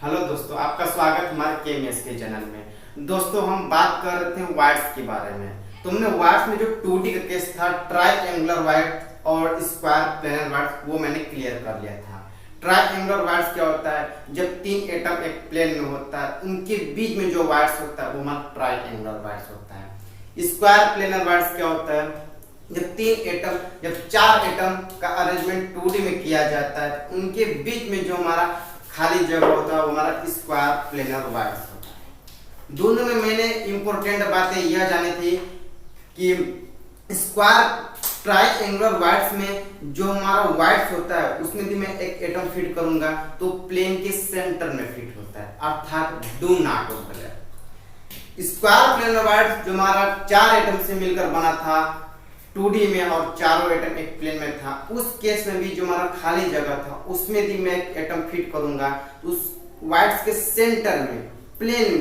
Hello दोस्तों, आपका स्वागत हमारे केएमएस के चैनल में। दोस्तों, हम बात कर रहे थे वायर्स के बारे में। तुमने वायर्स में जो 2D का केस था, ट्राई एंगुलर वायर और स्क्वायर प्लेनर वायर्स, वो मैंने क्लियर कर लिया था। ट्राई एंगुलर वायर्स क्या होता है? जब तीन एटम एक प्लेन में होता है, उनके बीच में जो वायर्स होता है वो हमारा ट्राई एंगुलर वायर्स होता है। स्क्वायर प्लेनर वायर्स क्या होता है? जब चार एटम का अरेंजमेंट 2D में किया जाता है, उनके बीच में जो हमारा खाली जगह होता है वो हमारा स्क्वायर प्लेनर वायर्स होता है। दोनों में मैंने इंपॉर्टेंट बातें यह जानी थी कि स्क्वायर ट्राई एंगुलर वायर्स में जो हमारा वायर्स होता है उसमें भी मैं एक एटम फिट करूंगा तो प्लेन के सेंटर में फिट होता है, अर्थात do not overlap. Square planar wires जो हमारा चार एटम से मिलकर बना था 2D में और चारों एटम एक प्लेन में था, उस केस में भी जो हमारा खाली जगह था उसमें भी मैं एक एटम फिट करूंगा तो उस वायर्स के सेंटर में प्लेन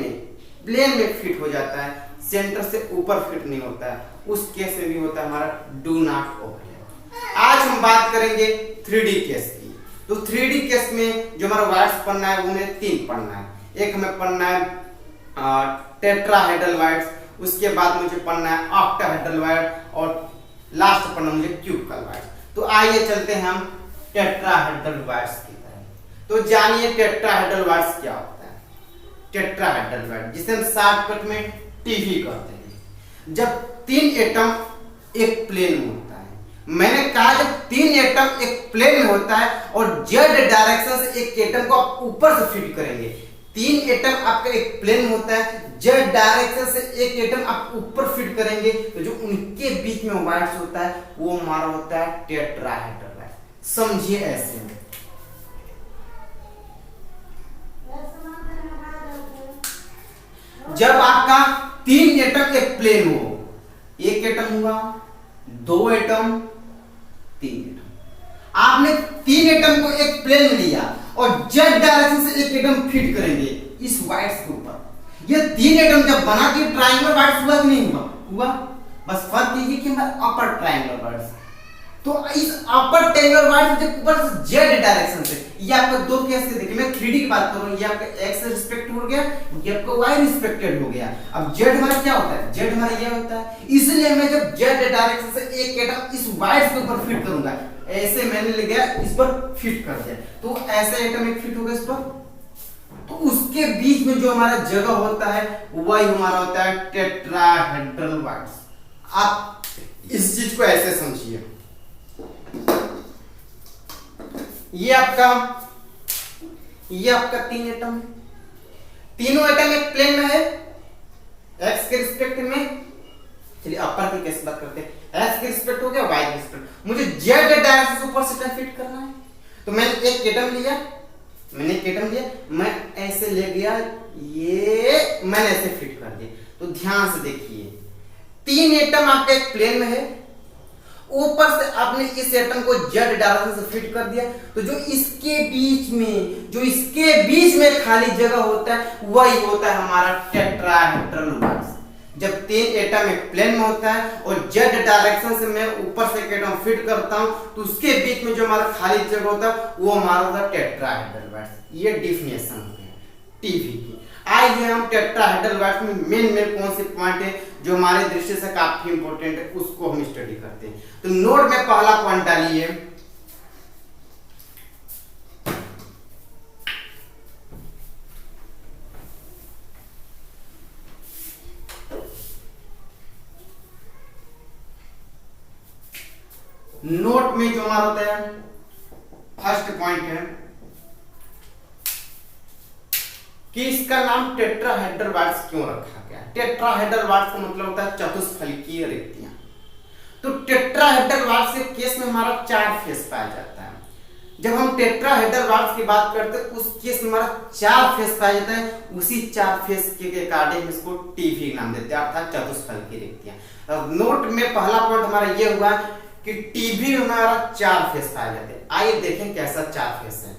में फिट हो जाता है, सेंटर से ऊपर फिट नहीं होता है। उस केस में भी होता है हमारा डू नॉट ओवरलैप। आज हम बात करेंगे 3D केस की। तो 3D केस में जो हमारा वायर्स पढ़ना है वो हमें तीन पढ़ना है। एक हमें पढ़ना है टेट्राहेड्रल वायर्स, उसके बाद मुझे पढ़ना है ऑक्टाहेड्रल वायर और लास्ट पढ़ना मुझे क्यूबिकल वायर्स। तो आइए चलते हैं हम टेट्राहेड्रल वायर्स की तरफ। तो जानिए टेट्राहेड्रल वायर्स क्या होता है। टेट्राहेड्रल वायर जिसे हम शॉर्टकट में टीवी कहते हैं। जब तीन एटम एक प्लेन में होता है, मैंने कहा जब तीन एटम एक प्लेन में होता है और जेड डायरेक्शन से एक एटम को आप ऊपर से फिट करेंगे। तीन एटम आपका एक प्लेन में होता है, जेड डायरेक्शन से एक एटम आप ऊपर फिट करेंगे तो जो उनके बीच में वायर्स होता है वो हमारा होता है टेट्राहेड्रल वायर। समझिए ऐसे में जब आपका तीन एटम एक प्लेन हो, एक एटम हुआ, दो एटम, तीन एटम, आपने तीन एटम को एक प्लेन में लिया और जेड डायरेक्शन से एक एटम फिट करेंगे इस वायर्स के ऊपर। ये तीन एटम जब बना के ट्रायंगुलर वायर्स हुआ कि नहीं हुआ? बस फर्क ये कि हमारा अपर ट्रायंगुलर वायर्स। तो इस अपर ट्रायंगुलर वायर्स जब ऊपर से जेड डायरेक्शन से, ये आपका दो केस से देखिए, मैं 3D की बात कर रहा हूं, ये आपका x रिस्पेक्ट हो गया, ये आपका y रिस्पेक्टेड हो गया। अब जेड हमारा क्या होता है? जेड हमारा ये होता है, इसलिए मैं जब जेड डायरेक्शन से एक एटम इस वायर्स के ऊपर फिट करूंगा, ऐसे मैंने ले गया इस पर फिट कर दिया तो ऐसा एटम एक फिट होगा इस पर, तो उसके बीच में जो हमारा जगह होता है वही हमारा होता है टेट्राहेड्रल वायर्स। आप इस चीज को ऐसे समझिए, ये आपका तीन एटम, तीनों एटम एक प्लेन में है x के रिस्पेक्ट में। चलिए अपर की कैसे बात करते हैं, x के रिस्पेक्ट हो गया, y के रिस्पेक्ट। मुझे z डायरेक्शन से ऊपर से फिट करना है तो मैंने एक एटम लिया, मैं ऐसे ले गया, ये मैंने ऐसे फिट कर दिया। तो ध्यान से देखिए, तीन एटम आपके एक प्लेन में है, ऊपर से आपने इस एटम को जेड डायरेक्शन से फिट कर दिया तो जो इसके बीच में खाली जगह होता है वही होता है हमारा टेट्राहेड्रल वायर्स। जब तीन एटम एक प्लेन में होता है और जेड डायरेक्शन से मैं ऊपर से एक एटम फिट करता हूं तो उसके बीच में जो हमारा खाली जगह होता है वो हमारा होता है टेट्राहेड्रल वायर्स। ये डेफिनेशन हो गया टीवी की। आइए हम टेट्राहेड्रल वायर्स में मेन कौन से पॉइंट है जो हमारे दृष्टि से काफी इंपॉर्टेंट है उसको हम स्टडी करते हैं। तो नोट में पहला पॉइंट डालिए, नोट में जो हमारा होता है फर्स्ट पॉइंट है कि इसका नाम टेट्राहेड्रल वायर्स क्यों रखा गया। टेट्राहेड्रल वायर्स का मतलब होता है चतुष्फलकीय रिक्तियां। तो टेट्राहेड्रल वायर्स के केस में हमारा चार फेस पाया जाता है। जब हम टेट्राहेड्रल वायर्स की बात करते हैं उस केस में हमारा चार फेस पाया जाता है, उसी चार फेस के अकॉर्डिंग इसको टीवी नाम देते हैं, अर्थात चतुष्फलकीय रिक्तियां। अब नोट में पहला पॉइंट हमारा ये हुआ कि टीवी में हमारा चार फेस पाए जाते हैं। आइए देखें कैसा चार फेस है।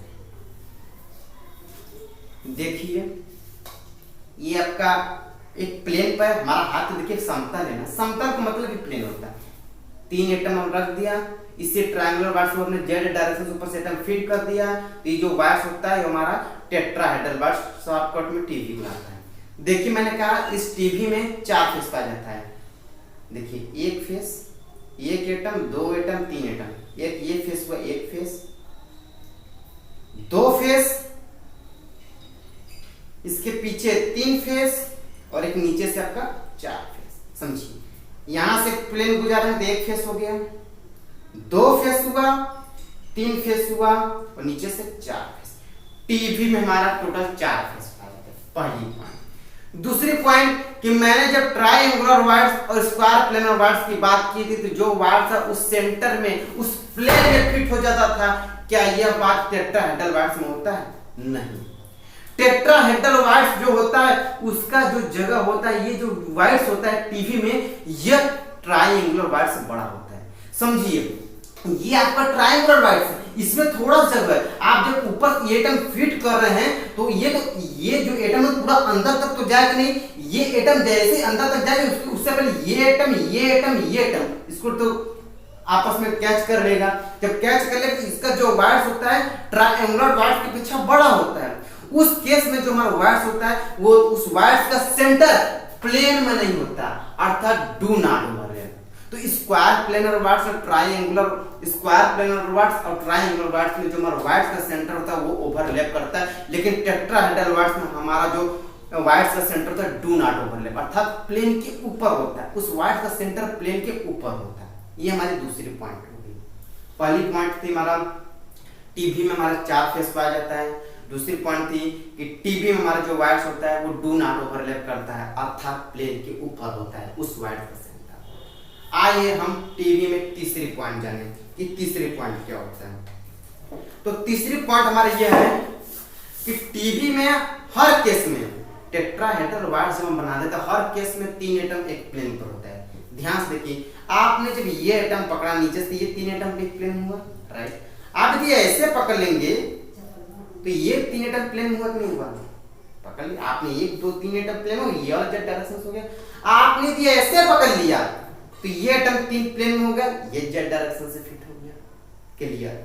देखिए ये आपका एक प्लेन पर हमारा हाथ देखिए समतल है ना, समतल का मतलब कि प्लेन होता है। तीन एटम हम रख दिया, इसे ट्रायंगुलर वायर्स को हमने जेड डायरेक्शन से ऊपर से एटम फीड कर दिया, तो ये जो वायर्स होता है हमारा टेट्राहेड्रल वाट्स शॉर्टकट में टीवी बुलाता है। देखिए मैंने कहा इस टीवी में 4 फेस पाया जाता है। देखिए एक फेस, एक एटम, 2 एटम, 3 एटम। एक ये फेस हुआ, एक फेस, 2 फेस, इसके पीछे 3 फेस और एक नीचे से आपका 4 फेस। समझिए यहां से प्लेन गुजारे तो एक फेस हो गया, 2 फेस हुआ, 3 फेस हुआ और नीचे से 4 फेस। टीवी में हमारा टोटल 4 फेस पाया। पहली पॉइंट। दूसरी पॉइंट कि मैंने जब ट्रायंगुलर वायर्स और स्क्वायर प्लेनर वायर्स की बात की थी तो जो वायर था उस सेंटर में, उस प्लेन में फिट हो जाता था। क्या यह बात टेट्राहेड्रल वायर्स में होता है? नहीं। टेट्राहेड्रल वायर्स जो होता है उसका जो जगह होता है, ये जो वायर्स होता है टीवी में, यह ट्रायंगुलर वायर्स से बड़ा होता है। समझिए ये आपका ट्रायंगुलर वायर्स है, इसमें थोड़ा जगह है। आप जब ऊपर एटम फिट कर रहे हैं तो ये जो एटम है पूरा अंदर तक तो जाएगा नहीं। ये एटम जैसे अंदर तक जाएगा उससे पहले ये एटम, ये एटम, ये एटम इसको तो आपस में कैच कर लेगा। जब कैच कर लेगा तो इसका जो वायर्स होता है ट्रायंगुलर वायर्स के पीछे बड़ा होता है। उस केस में जो हमारा वायर्स होता है वो उस वायर्स का सेंटर प्लेन में नहीं होता, अर्थात डू नॉट ओवरलैप। तो स्क्वायर प्लेनर वायर्स और ट्रायंगुलर, स्क्वायर प्लेनर वायर्स और ट्रायंगुलर वायर्स में जो हमारा वायर्स का सेंटर होता है वो ओवरलैप करता है। लेकिन टेट्राहेड्रल वायर्स में हमारा जो वायर्स का सेंटर होता है डू नॉट ओवरलैप, अर्थात प्लेन के ऊपर होता है। उस वायर्स का सेंटर प्लेन के ऊपर होता है। ये हमारी दूसरी पॉइंट हो गई। पहली पॉइंट थी हमारा टीवी में हमारा 4 फेस पाया जाता है। दूसरी पॉइंट थी कि टीवी में हमारा जो वायर्स होता है वो डू नॉट ओवरलैप करता है, अर्थात प्लेन के ऊपर होता है उस वायर का सेंटर। आइए हम टीवी में तीसरी पॉइंट जाने कि तीसरी पॉइंट क्या होता है। तो तीसरी पॉइंट हमारा यह है कि टीवी में हर केस में टेट्राहेड्रल वायर जब हम बना देते हैं हर केस में 3 एटम एक प्लेन पर होता है। ध्यान से देखिए, आपने जब ये एटम पकड़ा नीचे से, ये 3 एटम एक प्लेन हुआ, राइट। आप यदि ऐसे पकड़ लेंगे तो ये 3 एटम प्लेन हुआ कि नहीं हुआ? पकड़ लिया आपने, 1 2 3 एटम प्लेन हो, ये वाला जेड डायरेक्शन हो गया। आपने यदि ऐसे पकड़ लिया तो ये एटम 3 प्लेन में हो गया, ये जेड डायरेक्शन से फिट हो गया। क्लियर।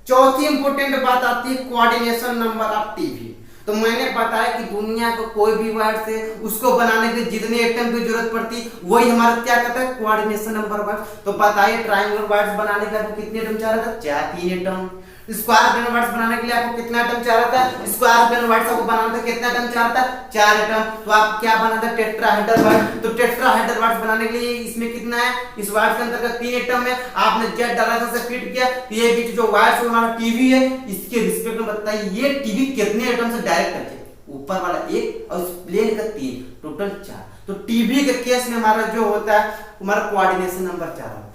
चौथी इंपॉर्टेंट बात आती है कोऑर्डिनेशन नंबर ऑफ टीवी। तो मैंने बताया कि दुनिया को कोई भी वायर से उसको बनाने के लिए जितने एटम की जरूरत पड़ती वही हमारा क्या कहता है कोऑर्डिनेशन नंबर वायर। तो बताइए ट्रायंगुलर वायर्स बनाने के लिए आपको कितने एटम चाहिए था? 3 एटम। स्क्वायर प्लेनर वायर्स बनाने के लिए आपको कितना एटम चाहिए था? स्क्वायर प्लेनर वायर्स आपको बनाना था कितना एटम चाहिए था? 4 एटम। तो आप क्या बनाना था? Tetrahedral wire. तो टेट्राहेड्रल वायर्स बनाने के लिए इसमें कितना है? इस वायर के अंतर्गत 3 एटम है। आपने जेड डायरेक्शन से फिट किया तो ये बीच जो वायर से हमारा टीवी है इसके रिस्पेक्ट में बताइए ये टीवी कितने एटम से डायरेक्ट टच है? ऊपर वाला 1 और इस प्लेन का 3, टोटल 4। तो टीवी के केस में हमारा जो होता है हमारा कोऑर्डिनेशन नंबर 4 होता है।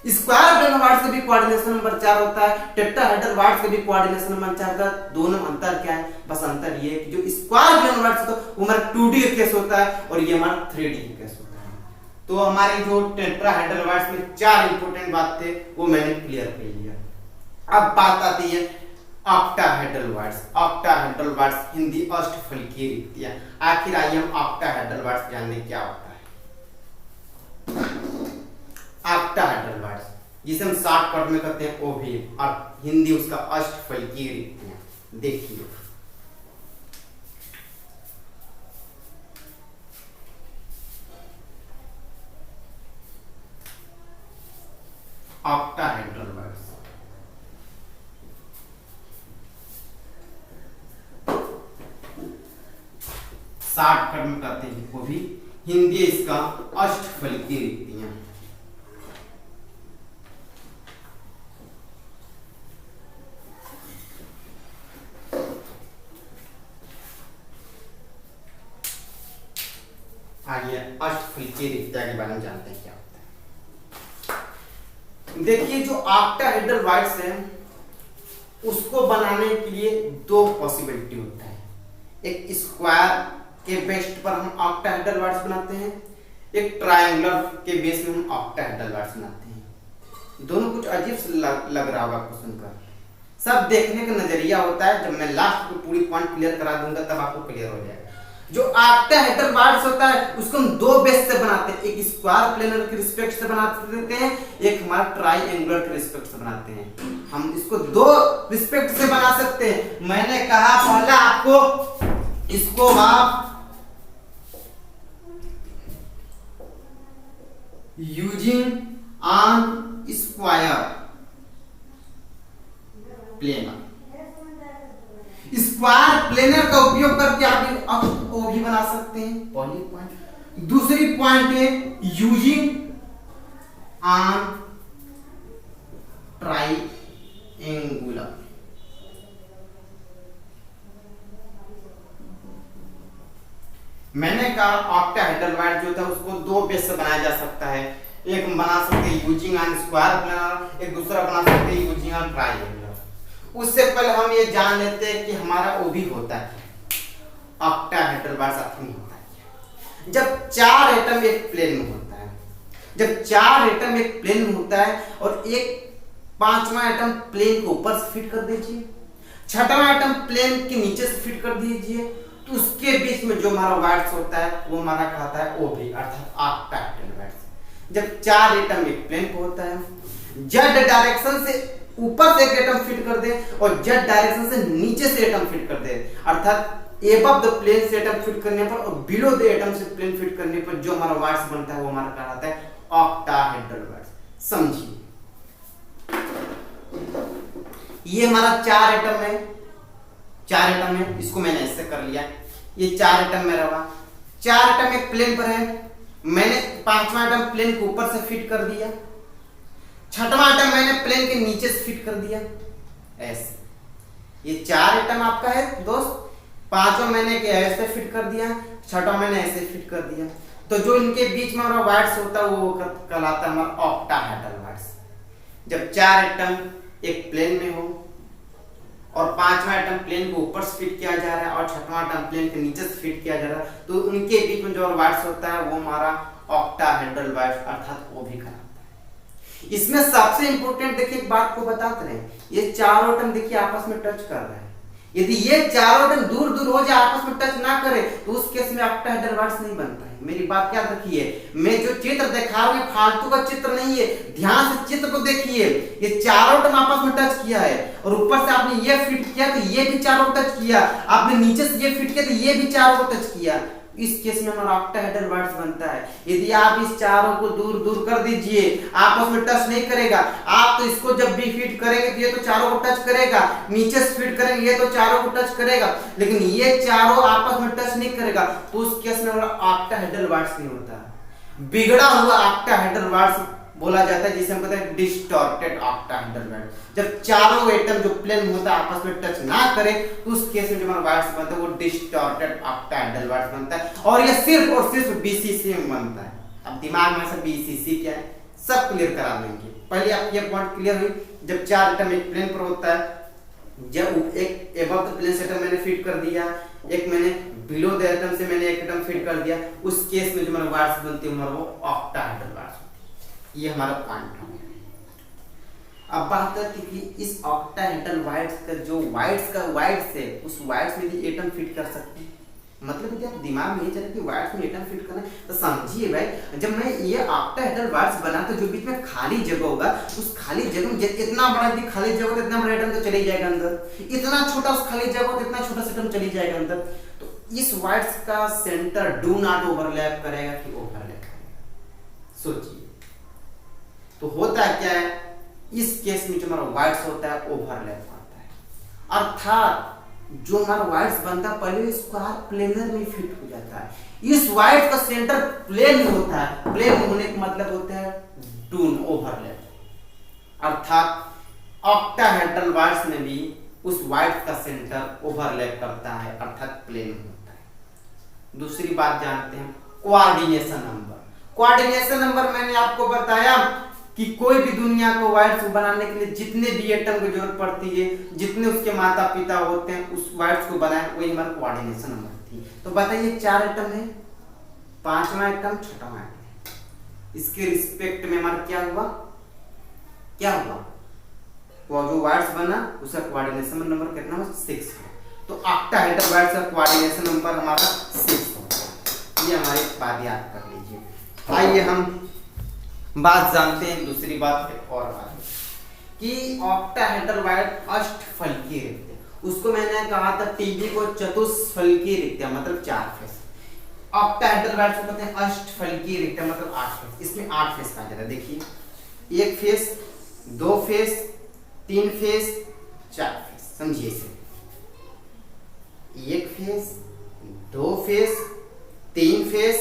स्क्वायर प्लेनर वायर्स का भी कोऑर्डिनेशन नंबर 4 होता है, टेट्राहेड्रल वायर्स का भी कोऑर्डिनेशन नंबर 4 होता है। दोनों में अंतर क्या है? बस अंतर ये है कि जो स्क्वायर प्लेनर वायर्स होता है वो हमारा 2D का केस होता है और ये हमारा 3D का केस होता है। तो हमारे जो टेट्राहेड्रल वायर्स में 4 इंपॉर्टेंट बात थे वो मैंने क्लियर कर लिया। अब बात आती है octahedral voids. Octahedral voids Hindi अष्टफलकीय रिक्तियां। आखिर आइए हम ऑक्टाहेड्रल वायर्स जानने क्या होता है। ऑक्टाहेड्रल वायर्स जिसे हम शॉर्टकट में कहते हैं ओवेल और हिंदी उसका अष्टफलकीय रिक्तियां। देखिए ऑक्टाहेड्रल वायर्स शॉर्टकट में कहते हैं वो भी हिंदी इसका अष्टफलकीय रिक्तियां। आइए अष्टफलकीय रिक्तियां के बारे में जानते हैं क्या होता है। देखिए जो ऑक्टाहेड्रल वायर्स है उसको बनाने के लिए 2 पॉसिबिलिटी होता है। एक स्क्वायर के बेस पर हम ऑक्टाहेड्रल वायर्स बनाते हैं, एक ट्रायंगुलर के बेस में हम ऑक्टाहेड्रल वायर्स बनाते हैं। दोनों कुछ अजीब से लग रहा होगा आपको सुनकर, सब देखने का नजरिया होता है। जब मैं लास्ट में पूरी पॉइंट क्लियर करा दूंगा तब आपको क्लियर हो जाएगा। जो ऑक्टाहेड्रल वाइड्स होता है उसको हम दो बेस से बनाते हैं, एक स्क्वायर प्लेनर के रिस्पेक्ट से बना देते हैं, एक हमारा ट्राइएंगुलर के रिस्पेक्ट से बनाते हैं। हम इसको दो रिस्पेक्ट से बना सकते हैं। मैंने कहा पहला आपको इसको आप using on square planar, square planar का उपयोग करके आप वो भी बना सकते हैं, पहली पॉइंट। दूसरी पॉइंट है यूजिंग ऑन ट्राइएंगुलर। मैंने कहा ऑक्टाहेड्रल वाइड जो था उसको दो बेस से बनाया जा सकता है, एक हम बना सकते हैं यूजिंग ऑन स्क्वायर प्लेनर, एक दूसरा बना सकते हैं यूजिंग ऑन ट्राइएंगुलर। उससे पहले हम ये जान लेते हैं कि हमारा वो भी होता है ऑक्टाहेड्रल वाइड आखिर में होता है जब चार एटम एक प्लेन में होता है, जब चार एटम एक प्लेन में होता है और एक पांचवा एटम प्लेन के ऊपर से फिट कर दीजिए, छठवां एटम प्लेन के नीचे से फिट कर दीजिए, तो उसके बीच में जो हमारा वाइड्स होता है वो हमारा कहता है ओबी अर्थात ऑक्टाहेड्रल वाइड्स। जब चार एटम एक प्लेन पे होता है, जेड डायरेक्शन से ऊपर से एक एटम फिट कर दे और जेड डायरेक्शन से नीचे से एटम फिट कर दे, अर्थात एबव द प्लेन से एटम फिट करने पर और बिलो द एटम से प्लेन फिट करने पर जो हमारा वाइड्स बनता है वो हमारा कहलाता है ऑक्टाहेड्रल वाइड्स। समझिए ये हमारा चार एटम है, चार एटम है, इसको मैंने ऐसे कर लिया, ये चार एटम मेरा हुआ, चार एटम एक प्लेन पर है, मैंने पांचवा एटम प्लेन के ऊपर से फिट कर दिया, छठवां एटम मैंने प्लेन के नीचे से फिट कर दिया, ऐसे। ये चार एटम आपका है दोस्त, पांचवा मैंने ऐसे फिट कर दिया, छठवां मैंने ऐसे फिट कर दिया, तो जो इनके बीच में हमारा वाइड्स होता है वो कहलाता है हमारा ऑक्टाहेड्रल वाइड्स। जब चार एटम एक प्लेन में हो और पांचवा एटम प्लेन के ऊपर से फिट किया जा रहा है और छठवां एटम प्लेन के नीचे से फिट किया जा रहा है, तो उनके बीच में जो वाइड्स होता है वो हमारा ऑक्टाहेड्रल वाइड्स अर्थात वो भी कहलाता है। इसमें सबसे इंपॉर्टेंट देखिए एक बात को बताते रहे, ये चारों एटम देखिए आपस में टच कर रहे हैं, यदि ये चारों एटम दूर दूर हो जाए आपस में टच ना करे तो उस केस में ऑक्टाहेड्रल वाइड्स नहीं बनता है। मेरी बात याद रखिए, मैं जो चित्र दिखा रहा हूं फालतू का चित्र नहीं है, ध्यान से चित्र को देखिए। ये चारों एटम आपस में टच किया है और ऊपर से आपने ये फिट किया तो ये भी चारों टच किया, आपने नीचे से ये फिट किया तो ये भी चारों को टच किया, इस केस में हमारा ऑक्टाहेड्रल वाइड्स बनता है। यदि आप इस चारों को दूर दूर कर दीजिए आपस में टच नहीं करेगा, आप तो इसको जब भी फिट करेंगे तो ये तो चारों को टच करेगा, नीचे से फिट करेंगे ये तो चारों को टच करेगा, लेकिन ये चारों आपस में टच नहीं करेगा, तो उस केस में हमारा ऑक्टाहेड्रल वाइड्स नहीं होता। बिगड़ा हुआ ऑक्टाहेड्रल वाइड्स बोला जाता है, जिसे हम कहते हैं डिस्टॉर्टेड ऑक्टाहेड्रल वाइड्स। जब चारों एटम जो प्लेन में होता है आपस में टच ना करे तो उस केस में जो हमारा वाइड्स बनता है वो डिस्टॉर्टेड ऑक्टाहेड्रल वाइड्स बनता है, और ये सिर्फ और सिर्फ बीसीसी में बनता है। अब दिमाग में से बीसीसी क्या है सब क्लियर करा देंगे। पहले आपकी ये पॉइंट क्लियर हुई, जब चार एटम एक प्लेन पर होता है, जब एक एबव द प्लेन से एटम मैंने फिट कर दिया, एक मैंने बिलो द एटम से मैंने एक एटम फिट कर दिया, उस केस में जो हमारा वाइड्स बनती है हमारा वो ऑक्टाहेड्रल वाइड्स। ये हमारा पॉइंट हो गया। अब बात करते हैं कि इस ऑक्टाहेड्रल वाइड्स का जो वाइड्स है उस वाइड्स में भी एटम फिट कर सकते हैं। मतलब कि आप दिमाग में ये चले कि वाइड्स में एटम फिट करना है तो समझिए भाई, जब मैं ये ऑक्टाहेड्रल वाइड्स बना तो जो बीच में खाली जगह होगा उस खाली जगह में इतना बड़ा यदि खाली जगह तो इतना बड़ा एटम तो चले जाएगा अंदर, इतना छोटा उस खाली जगह तो इतना छोटा सा एटम चली जाएगा अंदर। तो इस वाइड्स का सेंटर डू नॉट ओवरलैप करेगा कि ओवरलैप करेगा, सोचिए। तो होता क्या है इस केस में जो हमारा वाइड्स होता है ओवरलैप करता है, अर्थात जो हमारा वाइड्स बनता है पहले स्क्वायर प्लेनर में फिट हो जाता है। इस वाइड्स का सेंटर प्लेन में होता है, प्लेन में होने का मतलब होता है डून ओवरलैप, अर्थात ऑक्टाहेड्रल वाइड्स में भी उस वाइड्स का सेंटर ओवरलैप करता है अर्थात प्लेन में होता है। दूसरी बात जानते हैं कोऑर्डिनेशन नंबर। कोऑर्डिनेशन नंबर मैंने आपको बताया कि कोई भी दुनिया को वाइड्स बनाने के लिए जितने भी एटम की जरूरत पड़ती है, जितने उसके माता पिता होते हैं उस वाइड्स को बनाए, वही हमारा कोऑर्डिनेशन नंबर थी। तो बताइए चार एटम है, पांचवा एटम छठवां एटम, इसके रिस्पेक्ट में हमारा क्या हुआ, क्या हुआ, वो जो वाइड्स बना उसका कोऑर्डिनेशन नंबर कितना हुआ 6। तो ऑक्टाहेड्रल वाइड्स का कोऑर्डिनेशन नंबर हमारा 6 ये हमारी बात याद कर लीजिए। आइए हम बात जानते हैं, दूसरी बात एक और बात कि ऑक्टाहेड्रल वायड अष्टफलकीय रिक्तियां, उसको मैंने कहा था टीबी को चतुष्फलकीय रिक्तियां मतलब 4 फेस। ऑक्टाहेड्रल वायड को कहते हैं अष्टफलकीय रिक्तियां मतलब 8 फेस। इसमें 8 फेस कहा जाता है। देखिए 1 फेस, 2 फेस, 3 फेस, 4 फेस। समझिए इसे, 1 फेस, 2 फेस, 3 फेस,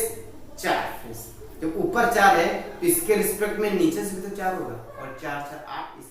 4 फेस। जब ऊपर 4 है तो इसके रिस्पेक्ट में नीचे से भी तो 4 होगा, और 4 4 8।